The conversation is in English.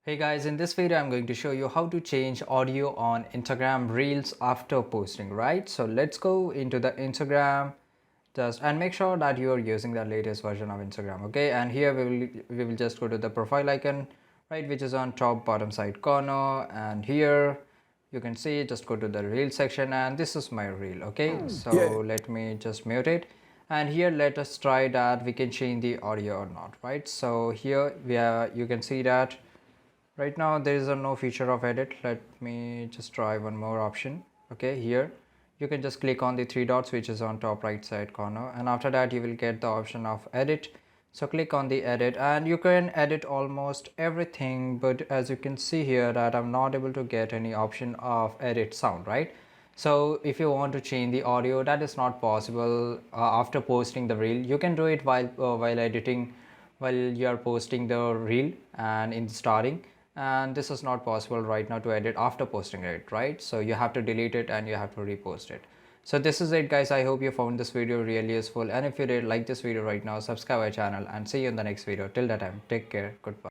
Hey guys, in this video I'm going to show you how to change audio on Instagram Reels after posting, right? So let's go into the Instagram just and make sure that you are using the latest version of Instagram, okay? And here we will just go to the profile icon, right, which is on top bottom side corner, and here you can see just go to the reel section and this is my reel, okay? So let me just mute it, and here let us try that we can change the audio or not, right? So here you can see that right now there is a no feature of edit. Let me just try one more option. Okay, here you can just click on the three dots which is on top right side corner, and after that you will get the option of edit. So click on the edit and you can edit almost everything, but as you can see here that I'm not able to get any option of edit sound, right? So if you want to change the audio, that is not possible after posting the reel. You can do it while editing, while you are posting the reel and in the starting, and this is not possible right now to edit after posting it, right? So you have to delete it and you have to repost it. So this is it guys, I hope you found this video really useful, and if you did like this video right now, subscribe our channel and see you in the next video. Till that time, take care, goodbye.